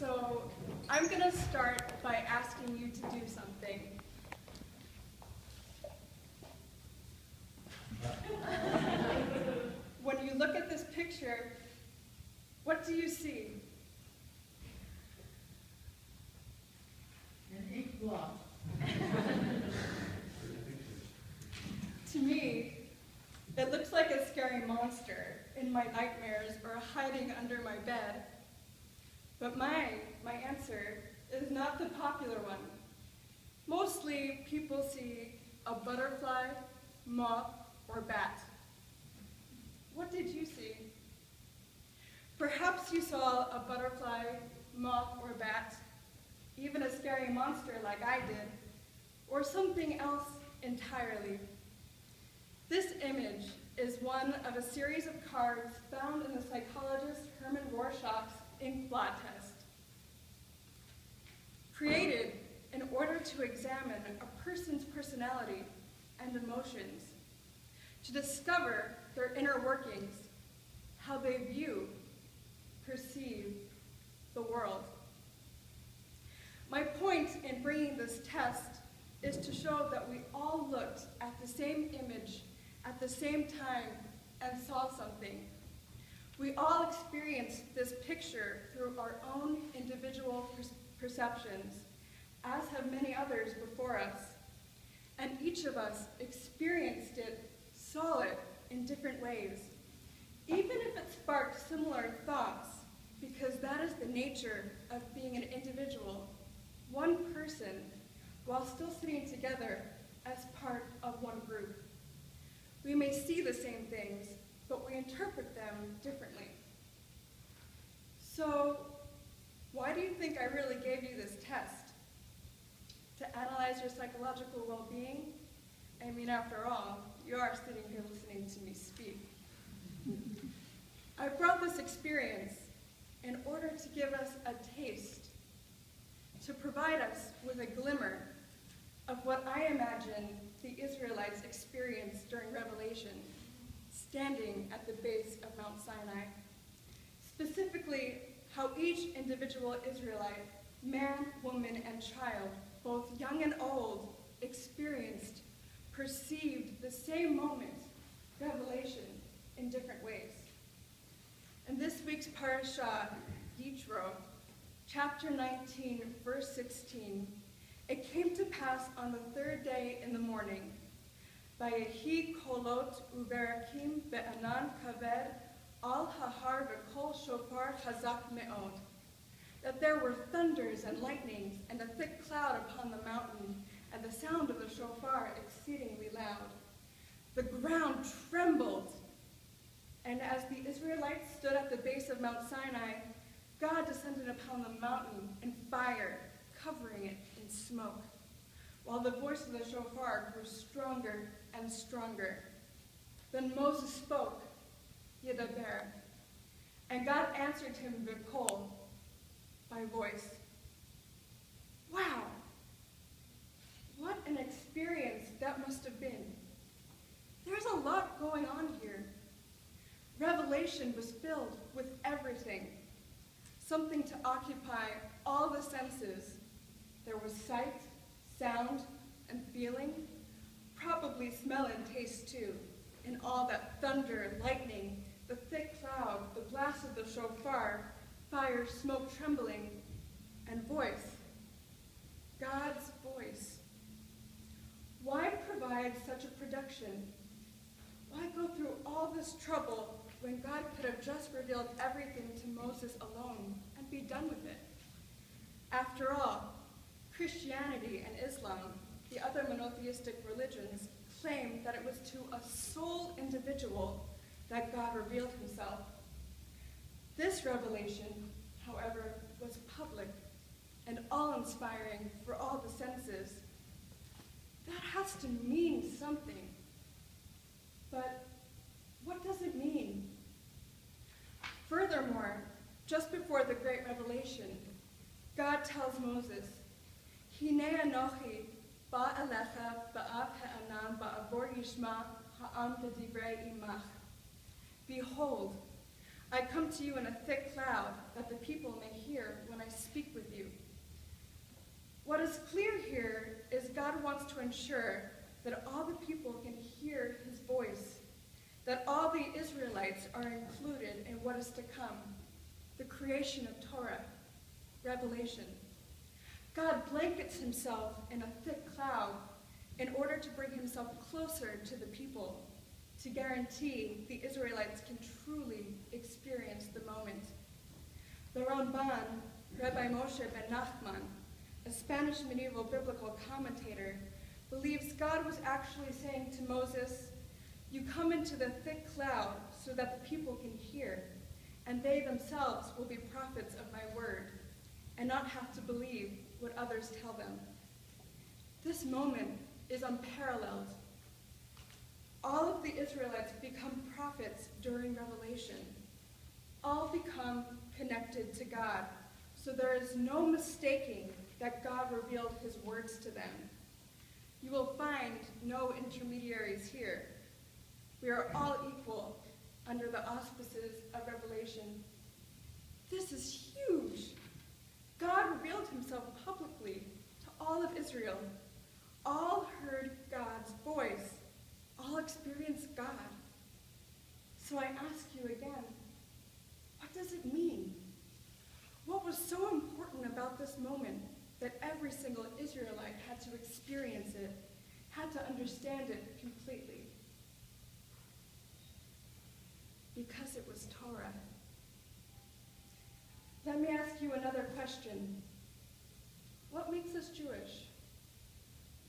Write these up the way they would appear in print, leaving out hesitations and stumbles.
So I'm going to start by asking you to do something. When you look at this picture, what do you see? An ink blot. To me, it looks like a scary monster in my nightmares or hiding under my bed. But my answer is not the popular one. Mostly people see a butterfly, moth, or bat. What did you see? Perhaps you saw a butterfly, moth, or bat, even a scary monster like I did, or something else entirely. This image is one of a series of cards found in the psychologist Herman Rorschach's ink blot test. Created in order to examine a person's personality and emotions, to discover their inner workings, how they view, perceive the world. My point in bringing this test is to show that we all looked at the same image at the same time and saw something. We all experienced this picture through our own individual perceptions, as have many others before us. And each of us experienced it, saw it in different ways, even if it sparked similar thoughts, because that is the nature of being an individual, one person, while still sitting together as part of one group. We may see the same things, but we interpret them differently. So, why do you think I really gave you this test? To analyze your psychological well-being? I mean, after all, you are sitting here listening to me speak. I brought this experience in order to give us a taste, to provide us with a glimmer of what I imagine the Israelites experienced during Revelation, standing at the base of Mount Sinai. Specifically, how each individual Israelite, man, woman, and child, both young and old, experienced, perceived the same moment, revelation, in different ways. In this week's Parshat, Yitro, chapter 19, verse 16, it came to pass on the third day in the morning, Vayehi kolot uverakim be'anan kaved al hahar v'kol shofar chazak me'od, that there were thunders and lightnings and a thick cloud upon the mountain, and the sound of the shofar exceedingly loud. The ground trembled, and as the Israelites stood at the base of Mount Sinai, God descended upon the mountain in fire, covering it in smoke, while the voice of the shofar grew stronger and stronger. Then Moses spoke, Yidaber, and God answered him b'kol, by voice. Wow! What an experience that must have been. There's a lot going on here. Revelation was filled with everything, something to occupy all the senses. There was sight, sound, and feeling, probably smell and taste too, in all that thunder, lightning, the thick cloud, the blast of the shofar, fire, smoke, trembling, and voice. God's voice. Why provide such a production? Why go through all this trouble when God could have just revealed everything to Moses alone and be done with it? After all, Christianity and Islam, the other monotheistic religions, claim that it was to a sole individual that God revealed himself. This revelation, however, was public and awe-inspiring for all the senses. That has to mean something. But what does it mean? Furthermore, just before the Great Revelation, God tells Moses, Hinei anochi ba elecha ba'av ha'anam ba'avor yishma ha'am b'divrei imach. Behold, I come to you in a thick cloud, that the people may hear when I speak ensure that all the people can hear his voice, that all the Israelites are included in what is to come, the creation of Torah, revelation. God blankets himself in a thick cloud in order to bring himself closer to the people, to guarantee the Israelites can truly experience the moment. The Ramban, Rabbi Moshe ben Nachman, a Spanish medieval biblical commentator, believes God was actually saying to Moses, "You come into the thick cloud so that the people can hear, and they themselves will be prophets of my word, and not have to believe what others tell them." This moment is unparalleled. All of the Israelites become prophets during Revelation. All become connected to God, so there is no mistaking that God revealed his words to them. You will find no intermediaries here. We are all equal under the auspices of Revelation. This is huge. God revealed himself publicly to all of Israel. All heard God's voice. All experienced God. So I ask you again, what does it mean? What was so important about this moment that every single Israelite had to experience it, had to understand it completely? Because it was Torah. Let me ask you another question. What makes us Jewish?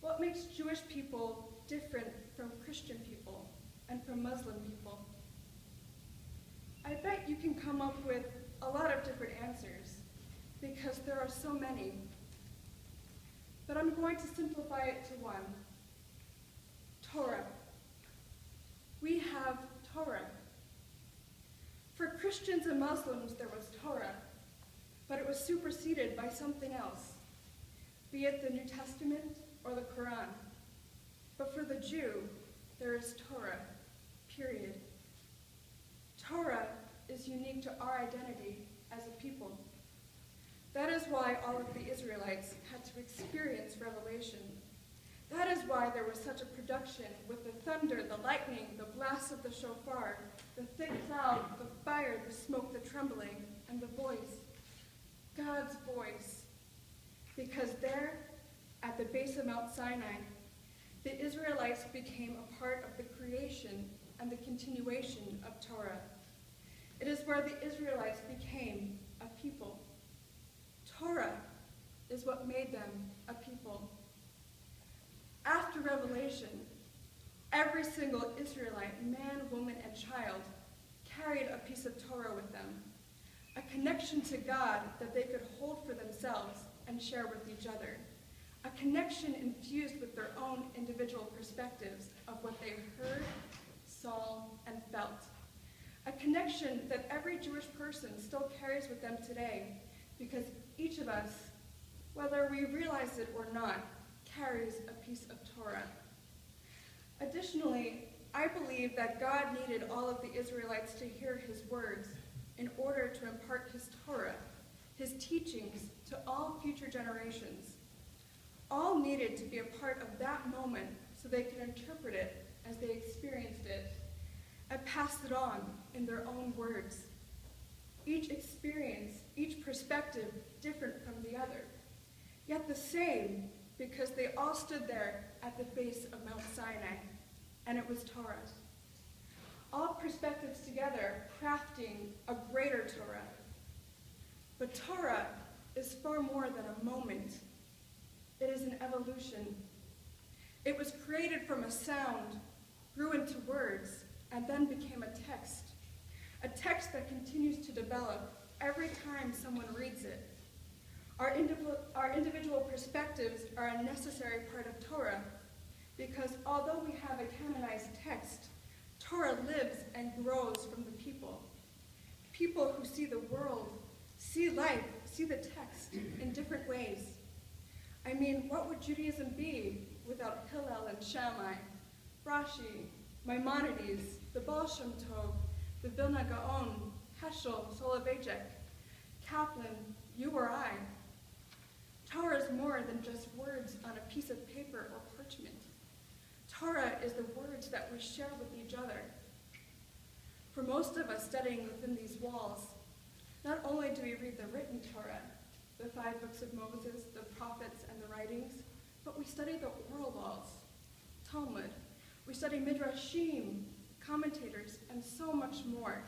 What makes Jewish people different from Christian people and from Muslim people? I bet you can come up with a lot of different answers because there are so many. But I'm going to simplify it to one. Torah. We have Torah. For Christians and Muslims, there was Torah, but it was superseded by something else, be it the New Testament or the Quran. But for the Jew, there is Torah, period. Torah is unique to our identity as a people. That is why all of the Israelites had to experience revelation. That is why there was such a production with the thunder, the lightning, the blasts of the shofar, the thick cloud, the fire, the smoke, the trembling, and the voice. God's voice. Because there, at the base of Mount Sinai, the Israelites became a part of the creation and the continuation of Torah. It is where the Israelites became a people. Torah is what made them a people. After Revelation, every single Israelite, man, woman, and child, carried a piece of Torah with them, a connection to God that they could hold for themselves and share with each other, a connection infused with their own individual perspectives of what they heard, saw, and felt, a connection that every Jewish person still carries with them today, because each of us, whether we realize it or not, carries a piece of Torah. Additionally, I believe that God needed all of the Israelites to hear his words in order to impart his Torah, his teachings, to all future generations. All needed to be a part of that moment so they could interpret it as they experienced it and pass it on in their own words. Each experience, each perspective different from the other, yet the same, because they all stood there at the base of Mount Sinai, and it was Torah. All perspectives together crafting a greater Torah. But Torah is far more than a moment. It is an evolution. It was created from a sound, grew into words, and then became a text that continues to develop every time someone reads it. Our individual perspectives are a necessary part of Torah, because although we have a canonized text, Torah lives and grows from the people. People who see the world, see life, see the text in different ways. I mean, what would Judaism be without Hillel and Shammai, Rashi, Maimonides, the Baal Shem Tov, the Vilna Gaon, Heschel, Soloveitchik, Kaplan, you or I? Torah is more than just words on a piece of paper or parchment. is the words that we share with each other. For most of us studying within these walls, not only do we read the written Torah, the 5 books of Moses, the prophets, and the writings, but we study the oral laws, Talmud. We study midrashim, commentators, and so much more.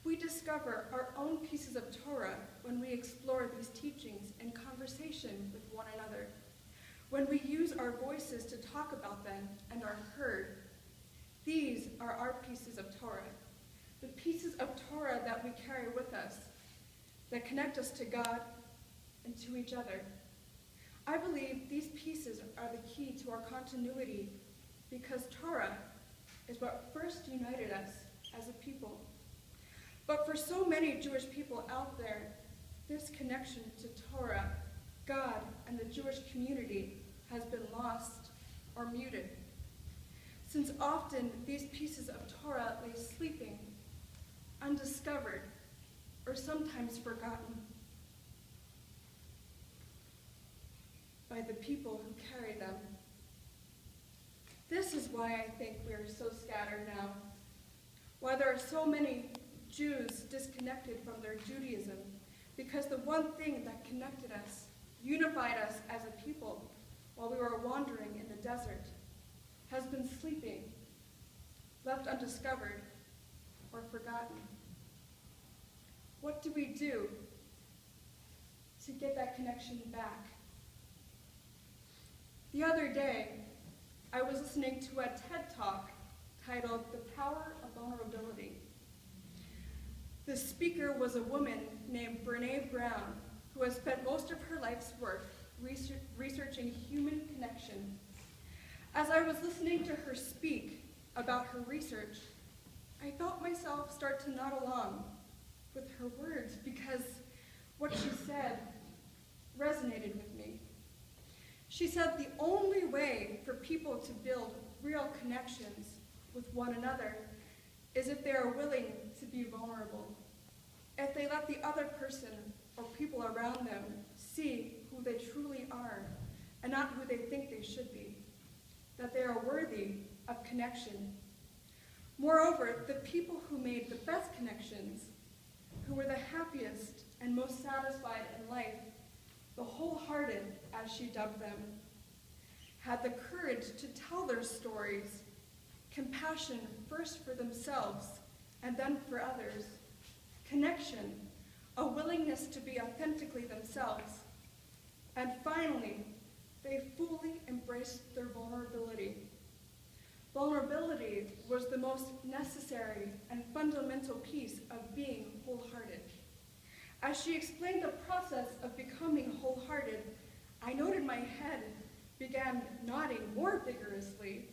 We discover our own pieces of Torah when we explore these teachings in conversation with one another, when we use our voices to talk about them and are heard. These are our pieces of Torah, the pieces of Torah that we carry with us, that connect us to God and to each other. I believe these pieces are the key to our continuity because Torah is what first united us as a people. But for so many Jewish people out there, this connection to Torah, God, and the Jewish community has been lost or muted, since often these pieces of Torah lay sleeping, undiscovered, or sometimes forgotten by the people who carry them. This is why I think we are so scattered now, why there are so many Jews disconnected from their Judaism, because the one thing that connected us, unified us as a people while we were wandering in the desert, has been sleeping, left undiscovered, or forgotten. What do we do to get that connection back? The other day, I was listening to a TED Talk titled "The Power of Vulnerability." The speaker was a woman named Brene Brown, who has spent most of her life's work researching human connection. As I was listening to her speak about her research, I felt myself start to nod along with her words because what she said resonated with me. She said the only way for people to build real connections with one another is if they are willing to be vulnerable, if they let the other person or people around them see who they truly are and not who they think they should be, that they are worthy of connection. Moreover, the people who made the best connections, who were the happiest and most satisfied in life, the wholehearted, as she dubbed them, had the courage to tell their stories, compassion first for themselves and then for others, connection, a willingness to be authentically themselves, and finally, they fully embraced their vulnerability. Vulnerability was the most necessary and fundamental piece of being wholehearted. As she explained the process of becoming wholehearted, I noted my head began nodding more vigorously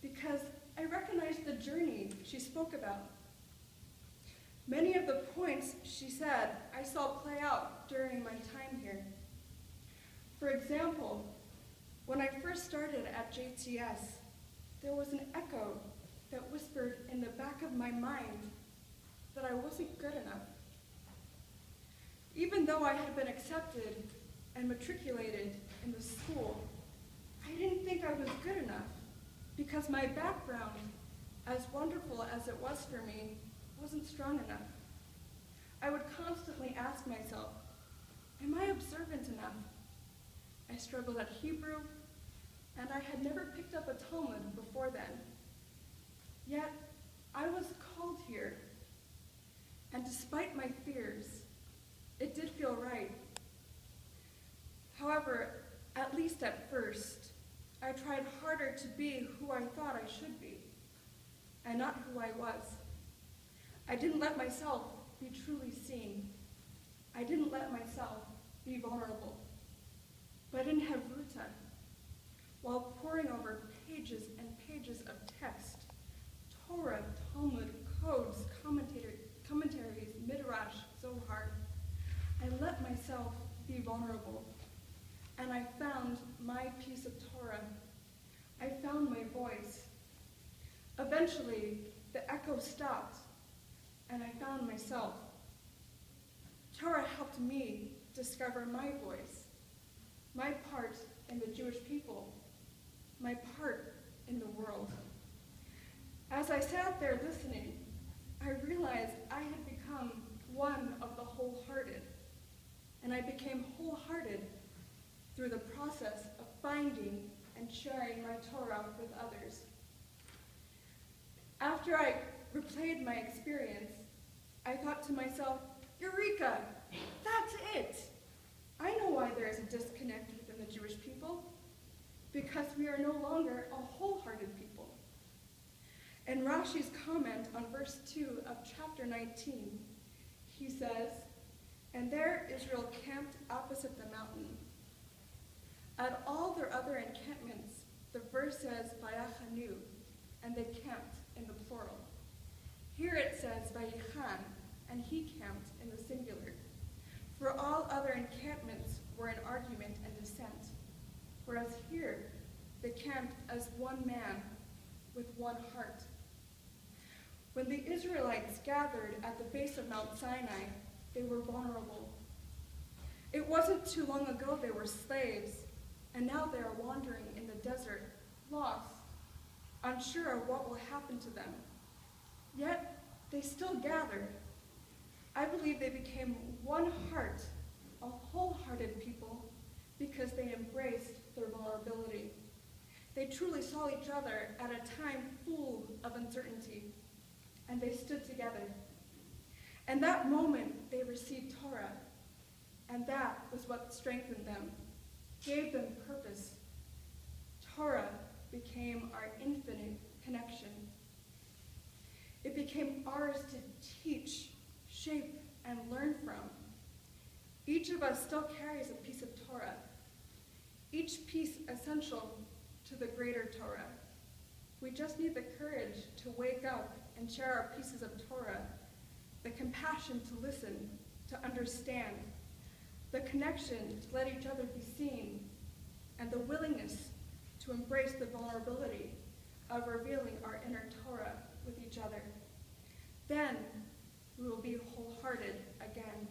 because I recognized the journey she spoke about. Many of the points she said I saw play out during my time here. For example, when I first started at JTS, there was an echo that whispered in the back of my mind that I wasn't good enough. Even though I had been accepted and matriculated in the school, I didn't think I was good enough because my background, as wonderful as it was for me, wasn't strong enough. I would constantly ask myself, am I observant enough? I struggled at Hebrew, and I had never picked up a Talmud before then. Yet, I was called here, and despite my fears, it did feel right. However, at least at first, I tried harder to be who I thought I should be, and not who I was. I didn't let myself be truly seen. I didn't let myself be vulnerable. But in Havruta, while poring over pages and pages of text, Torah, Talmud, codes, commentaries, Midrash, Zohar, I let myself be vulnerable, and I found my piece of Torah. I found my voice. Eventually, the echo stopped, and I found myself. Torah helped me discover my voice, my part in the Jewish people, my part in the world. As I sat there listening, I realized I had become one of the wholehearted, and I became wholehearted through the process of finding and sharing my Torah with others. After I replayed my experience, I thought to myself, Eureka! That's it! I know why there is a disconnect within the Jewish people, because we are no longer a wholehearted people. In Rashi's comment on verse 2 of chapter 19, he says, "And there Israel camped opposite the mountain. At all their other encampments, the verse says, Vayachanu, and they camped in the plural. Here it says, Vayichan, and he camped in the singular. For all other encampments were in argument and dissent, whereas here they camped as one man with one heart. When the Israelites gathered at the base of Mount Sinai, they were vulnerable. It wasn't too long ago they were slaves, and now they are wandering in the desert, lost, unsure of what will happen to them. Yet they still gathered. I believe they became one heart, a wholehearted people, because they embraced their vulnerability. They truly saw each other at a time full of uncertainty, and they stood together. And that moment, they received Torah, and that was what strengthened them, gave them purpose. Torah became our infinite connection. It became ours to teach, shape, and learn from. Each of us still carries a piece of Torah, each piece essential to the greater Torah. We just need the courage to wake up and share our pieces of Torah, the compassion to listen, to understand, the connection to let each other be seen, and the willingness to embrace the vulnerability of revealing our inner Torah with each other. Then we will be wholehearted again.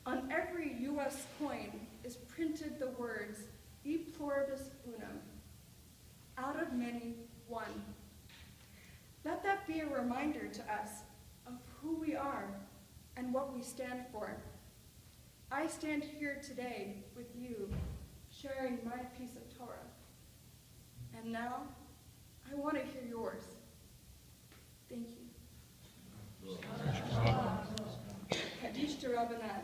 On every U.S. coin is printed the words, E pluribus unum, out of many, one. Let that be a reminder to us of who we are and what we stand for. I stand here today with you, sharing my piece of Torah. And now, I want to hear yours. Thank you. Kaddish to Rabbanan.